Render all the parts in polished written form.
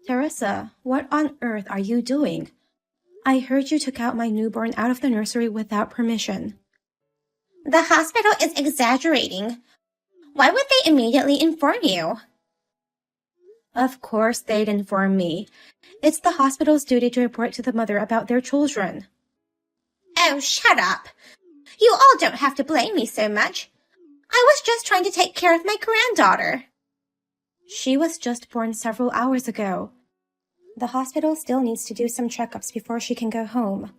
Teresa, what on earth are you doing? I heard you took out my newborn out of the nursery without permission. The hospital is exaggerating. Why would they immediately inform you? Of course they'd inform me. It's the hospital's duty to report to the mother about their children. Oh, shut up. You all don't have to blame me so much. I was just trying to take care of my granddaughter. She was just born several hours ago. The hospital still needs to do some checkups before she can go home.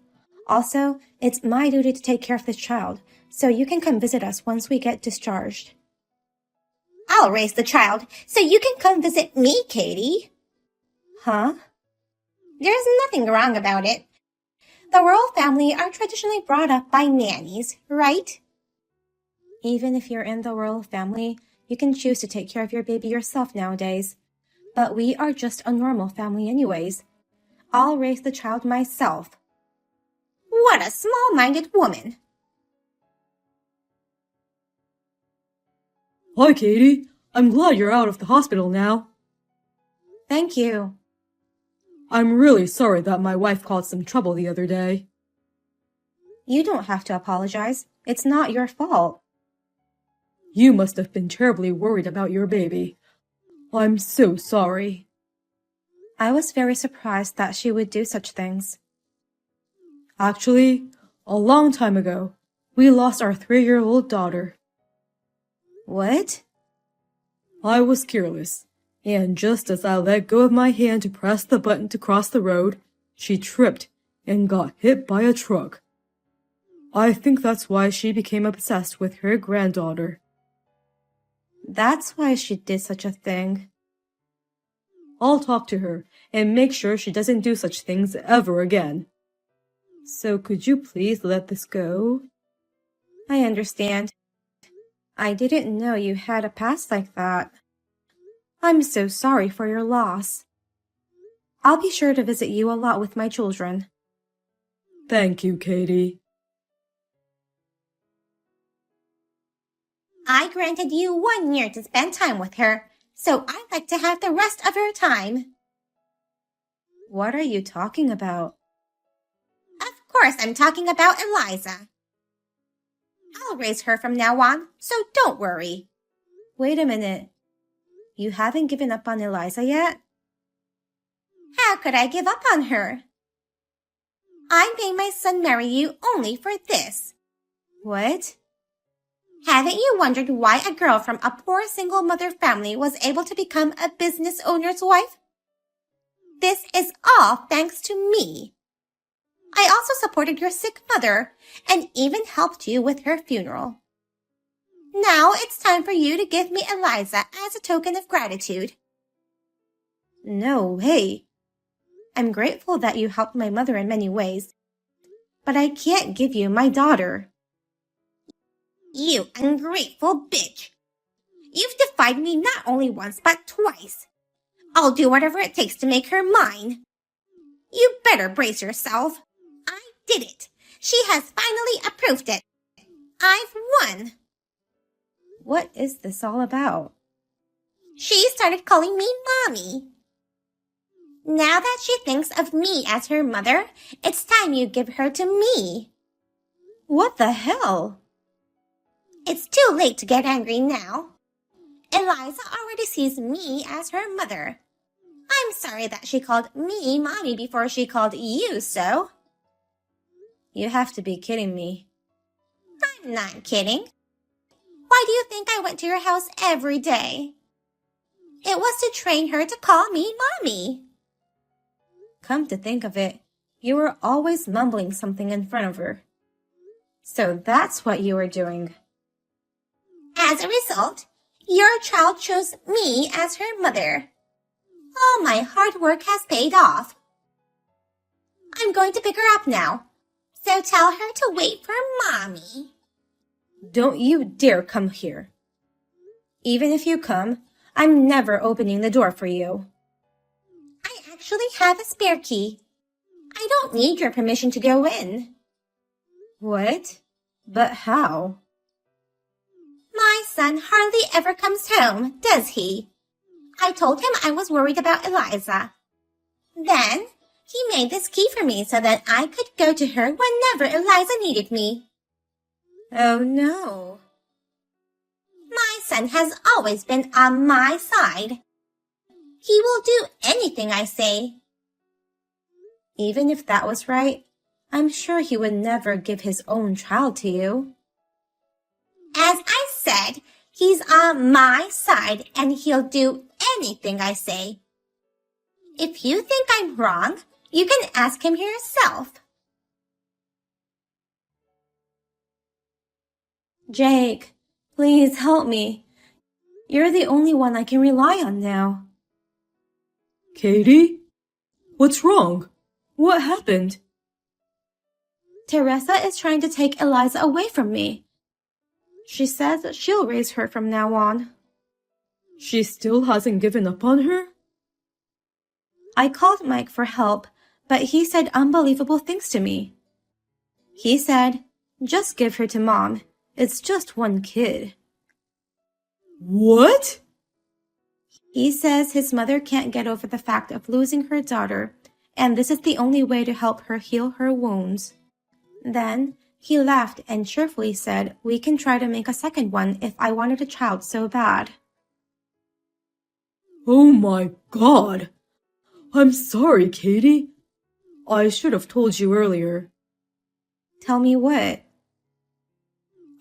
Also, it's my duty to take care of this child, so you can come visit us once we get discharged. I'll raise the child, so you can come visit me, Katie. Huh? There's nothing wrong about it. The royal family are traditionally brought up by nannies, right? Even if you're in the royal family, you can choose to take care of your baby yourself nowadays. But we are just a normal family anyways. I'll raise the child myself. What a small-minded woman. Hi, Katie. I'm glad you're out of the hospital now. Thank you. I'm really sorry that my wife caused some trouble the other day. You don't have to apologize. It's not your fault. You must have been terribly worried about your baby. I'm so sorry. I was very surprised that she would do such things. Actually, a long time ago, we lost our 3-year-old daughter. What? I was careless, and just as I let go of my hand to press the button to cross the road, she tripped and got hit by a truck. I think that's why she became obsessed with her granddaughter. That's why she did such a thing. I'll talk to her and make sure she doesn't do such things ever again. So could you please let this go? I understand. I didn't know you had a past like that. I'm so sorry for your loss. I'll be sure to visit you a lot with my children. Thank you, Katie. I granted you 1 year to spend time with her, so I'd like to have the rest of her time. What are you talking about? Of course I'm talking about Eliza. I'll raise her from now on, so don't worry. Wait a minute. You haven't given up on Eliza yet? How could I give up on her? I made my son marry you only for this. What? Haven't you wondered why a girl from a poor single mother family was able to become a business owner's wife? This is all thanks to me. I also supported your sick mother and even helped you with her funeral. Now it's time for you to give me Eliza as a token of gratitude. No way. I'm grateful that you helped my mother in many ways, but I can't give you my daughter. You ungrateful bitch. You've defied me not only once but twice. I'll do whatever it takes to make her mine. You better brace yourself. I did it. She has finally approved it. I've won. What is this all about? She started calling me Mommy. Now that she thinks of me as her mother, it's time you give her to me. What the hell? It's too late to get angry now. Eliza already sees me as her mother. I'm sorry that she called me Mommy before she called you so. You have to be kidding me. I'm not kidding. Why do you think I went to your house every day? It was to train her to call me Mommy. Come to think of it, you were always mumbling something in front of her. So that's what you were doing. As a result, your child chose me as her mother. All my hard work has paid off. I'm going to pick her up now, so tell her to wait for Mommy. Don't you dare come here. Even if you come, I'm never opening the door for you. I actually have a spare key. I don't need your permission to go in. What? But how? My son hardly ever comes home, does he? I told him I was worried about Eliza. Then, he made this key for me so that I could go to her whenever Eliza needed me. Oh no. My son has always been on my side. He will do anything I say. Even if that was right, I'm sure he would never give his own child to you. As I said, he's on my side and he'll do anything I say. If you think I'm wrong, you can ask him yourself. Jake, please help me. You're the only one I can rely on now. Katie? What's wrong? What happened? Teresa is trying to take Eliza away from me. She says that she'll raise her from now on. She still hasn't given up on her? I called Mike for help, but he said unbelievable things to me. He said, just give her to Mom. It's just one kid. What? He says his mother can't get over the fact of losing her daughter, and this is the only way to help her heal her wounds. Then he laughed and cheerfully said we can try to make a second one if I wanted a child so bad. Oh my God! I'm sorry, Katie. I should have told you earlier. Tell me what?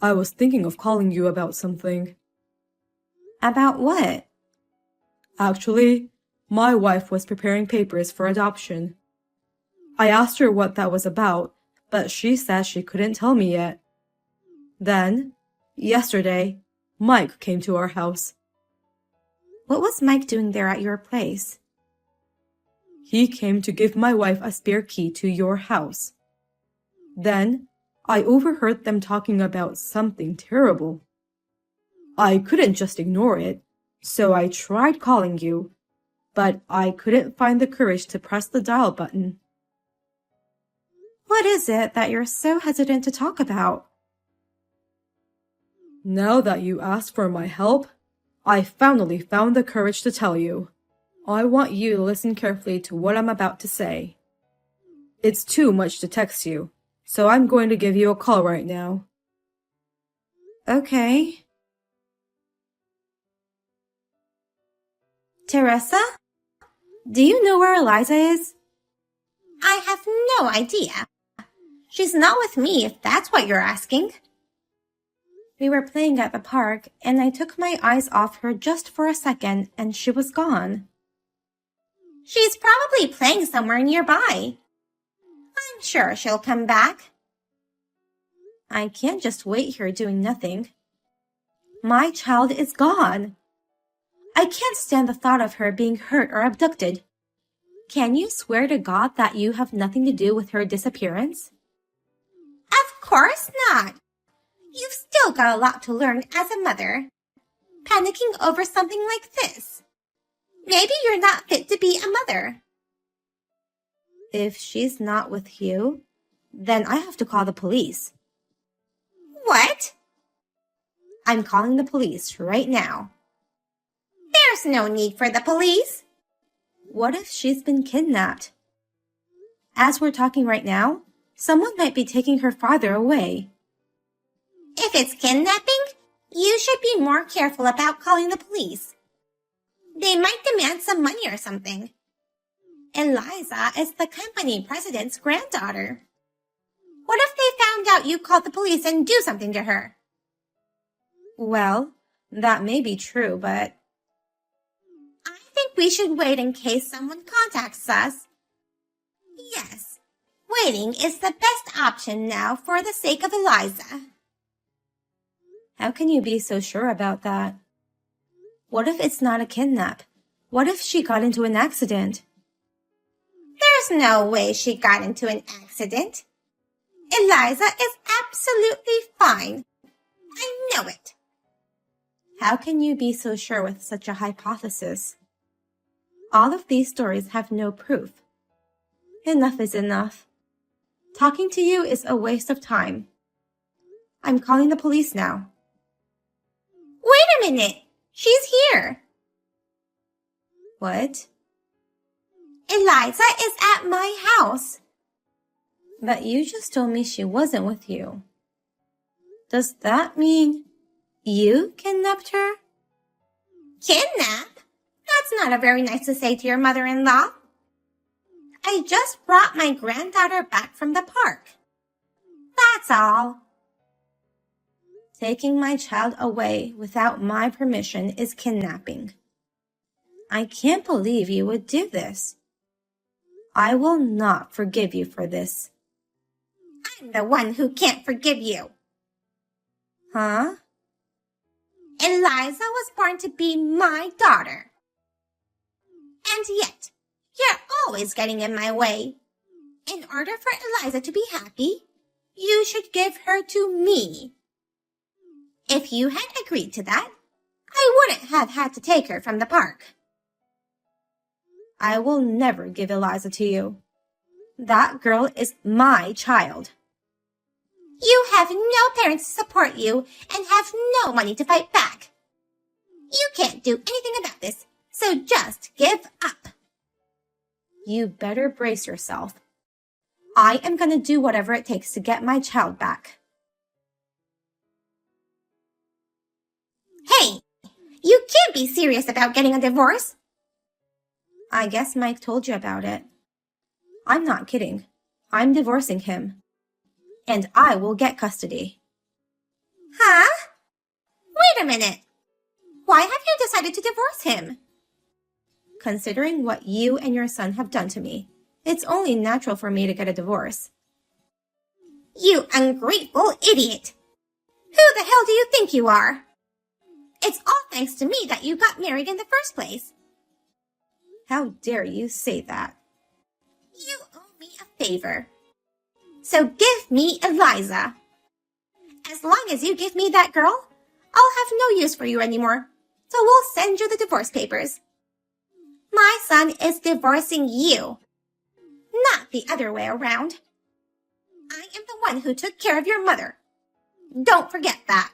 I was thinking of calling you about something. About what? Actually, my wife was preparing papers for adoption. I asked her what that was about, but she said she couldn't tell me yet. Then, yesterday, Mike came to our house. What was Mike doing there at your place? He came to give my wife a spare key to your house. Then, I overheard them talking about something terrible. I couldn't just ignore it, so I tried calling you, but I couldn't find the courage to press the dial button. What is it that you're so hesitant to talk about? Now that you asked for my help, I finally found the courage to tell you. I want you to listen carefully to what I'm about to say. It's too much to text you, so I'm going to give you a call right now. Okay. Teresa? Do you know where Eliza is? I have no idea. She's not with me if that's what you're asking. We were playing at the park, and I took my eyes off her just for a second, and she was gone. She's probably playing somewhere nearby. I'm sure she'll come back. I can't just wait here doing nothing. My child is gone. I can't stand the thought of her being hurt or abducted. Can you swear to God that you have nothing to do with her disappearance? Of course not. You've still got a lot to learn as a mother. Panicking over something like this. Maybe you're not fit to be a mother. If she's not with you, then I have to call the police. What? I'm calling the police right now. There's no need for the police. What if she's been kidnapped? As we're talking right now, someone might be taking her father away. If it's kidnapping, you should be more careful about calling the police. They might demand some money or something. Eliza is the company president's granddaughter. What if they found out you called the police and do something to her? Well, that may be true, but I think we should wait in case someone contacts us. Yes, waiting is the best option now for the sake of Eliza. how can you be so sure about that? What if it's not a kidnap? What if she got into an accident? There's no way she got into an accident. Eliza is absolutely fine. I know it. How can you be so sure with such a hypothesis? All of these stories have no proof. Enough is enough. Talking to you is a waste of time. I'm calling the police now. Wait a minute. She's here. What? Eliza is at my house. But you just told me she wasn't with you. Does that mean you kidnapped her? Kidnap? That's not a very nice to say to your mother-in-law. I just brought my granddaughter back from the park. That's all. Taking my child away without my permission is kidnapping. I can't believe you would do this. I will not forgive you for this. I'm the one who can't forgive you. Huh? Eliza was born to be my daughter. And yet, you're always getting in my way. In order for Eliza to be happy, you should give her to me. If you had agreed to that, I wouldn't have had to take her from the park. I will never give Eliza to you. That girl is my child. You have no parents to support you and have no money to fight back. You can't do anything about this, so just give up. You better brace yourself. I am going to do whatever it takes to get my child back. Hey, you can't be serious about getting a divorce. I guess Mike told you about it. I'm not kidding. I'm divorcing him. And I will get custody. Huh? Wait a minute. Why have you decided to divorce him? Considering what you and your son have done to me, it's only natural for me to get a divorce. You ungrateful idiot. Who the hell do you think you are? It's all thanks to me that you got married in the first place. How dare you say that? You owe me a favor. So give me Eliza. As long as you give me that girl, I'll have no use for you anymore. So we'll send you the divorce papers. My son is divorcing you, not the other way around. I am the one who took care of your mother. Don't forget that.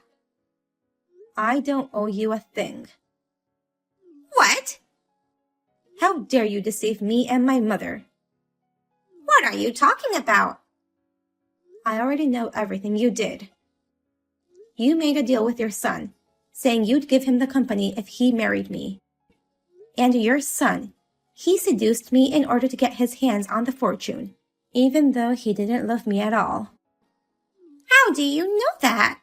I don't owe you a thing. What? How dare you deceive me and my mother? What are you talking about? I already know everything you did. You made a deal with your son, saying you'd give him the company if he married me. And your son, he seduced me in order to get his hands on the fortune, even though he didn't love me at all. How do you know that?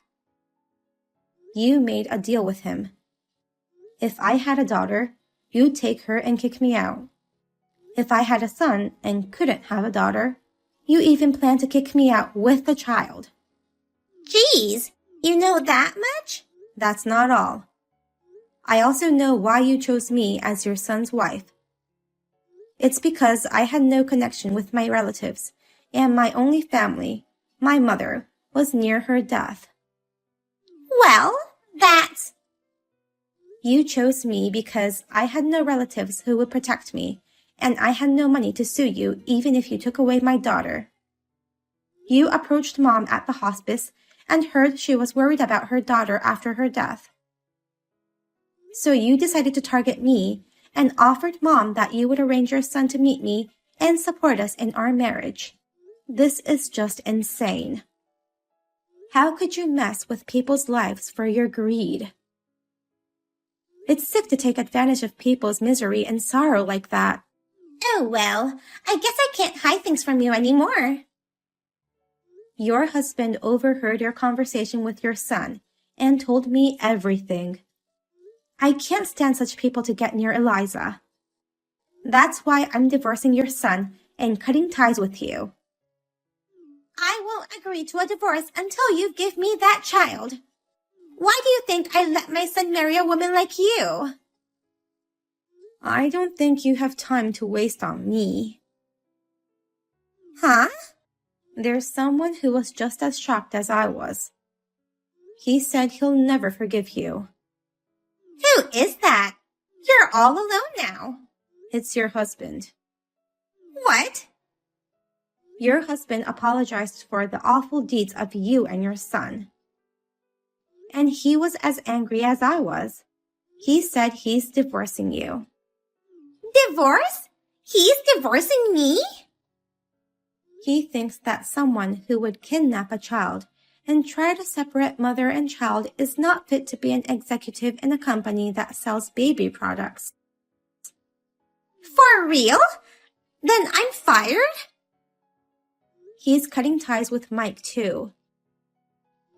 You made a deal with him. If I had a daughter, you'd take her and kick me out. If I had a son and couldn't have a daughter, you even planned to kick me out with the child. Geez, you know that much? That's not all. I also know why you chose me as your son's wife. It's because I had no connection with my relatives, and my only family, my mother, was near her death. Well, that's... You chose me because I had no relatives who would protect me, and I had no money to sue you even if you took away my daughter. You approached Mom at the hospice and heard she was worried about her daughter after her death. So you decided to target me and offered Mom that you would arrange your son to meet me and support us in our marriage. This is just insane. How could you mess with people's lives for your greed? It's sick to take advantage of people's misery and sorrow like that. Oh well, I guess I can't hide things from you anymore. Your husband overheard your conversation with your son and told me everything. I can't stand such people to get near Eliza. That's why I'm divorcing your son and cutting ties with you. I won't agree to a divorce until you give me that child. Why do you think I let my son marry a woman like you? I don't think you have time to waste on me. Huh? There's someone who was just as shocked as I was. He said he'll never forgive you. Who is that? You're all alone now. It's your husband. What? Your husband apologized for the awful deeds of you and your son. And he was as angry as I was. He said he's divorcing you. Divorce? He's divorcing me? He thinks that someone who would kidnap a child and try to separate mother and child is not fit to be an executive in a company that sells baby products. For real? Then I'm fired? He's cutting ties with Mike, too.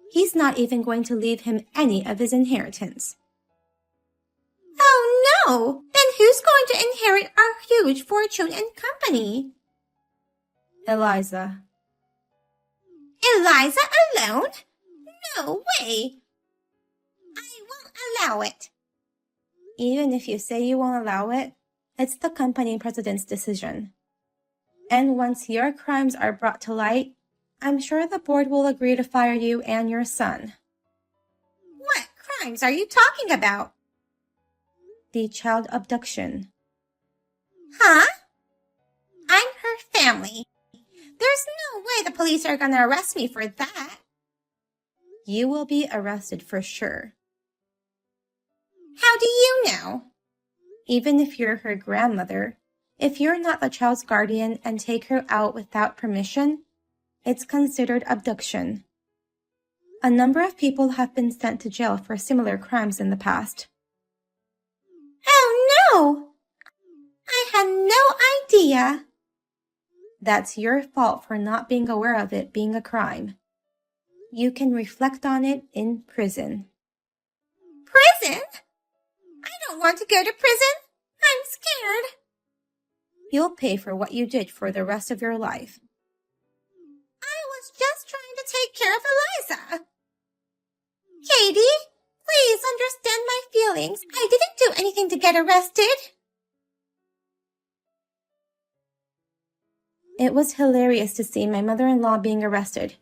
He's not even going to leave him any of his inheritance. Oh no! Then who's going to inherit our huge fortune and company? Eliza. Eliza alone? No way! I won't allow it. Even if you say you won't allow it, it's the company president's decision. And once your crimes are brought to light, I'm sure the board will agree to fire you and your son. What crimes are you talking about? The child abduction. Huh? I'm her family. There's no way the police are gonna arrest me for that. You will be arrested for sure. How do you know? Even if you're her grandmother, if you're not the child's guardian and take her out without permission, it's considered abduction. A number of people have been sent to jail for similar crimes in the past. Oh no! I had no idea. That's your fault for not being aware of it being a crime. You can reflect on it in prison. Prison? I don't want to go to prison. I'm scared. You'll pay for what you did for the rest of your life. I was just trying to take care of Eliza. Katie, please understand my feelings. I didn't do anything to get arrested. It was hilarious to see my mother-in-law being arrested,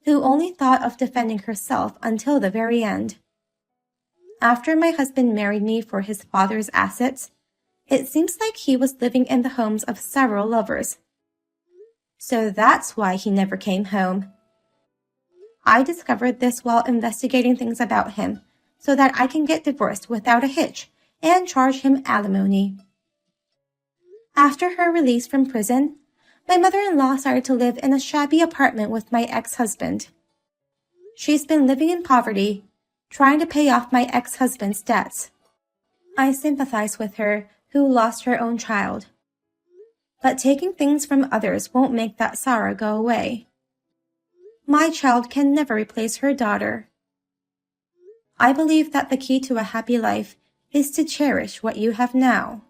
who only thought of defending herself until the very end. After my husband married me for his father's assets, it seems like he was living in the homes of several lovers. So that's why he never came home. I discovered this while investigating things about him, so that I can get divorced without a hitch and charge him alimony. After her release from prison, my mother-in-law started to live in a shabby apartment with my ex-husband. She's been living in poverty, trying to pay off my ex-husband's debts. I sympathize with her, who lost her own child. But taking things from others won't make that sorrow go away. My child can never replace her daughter. I believe that the key to a happy life is to cherish what you have now.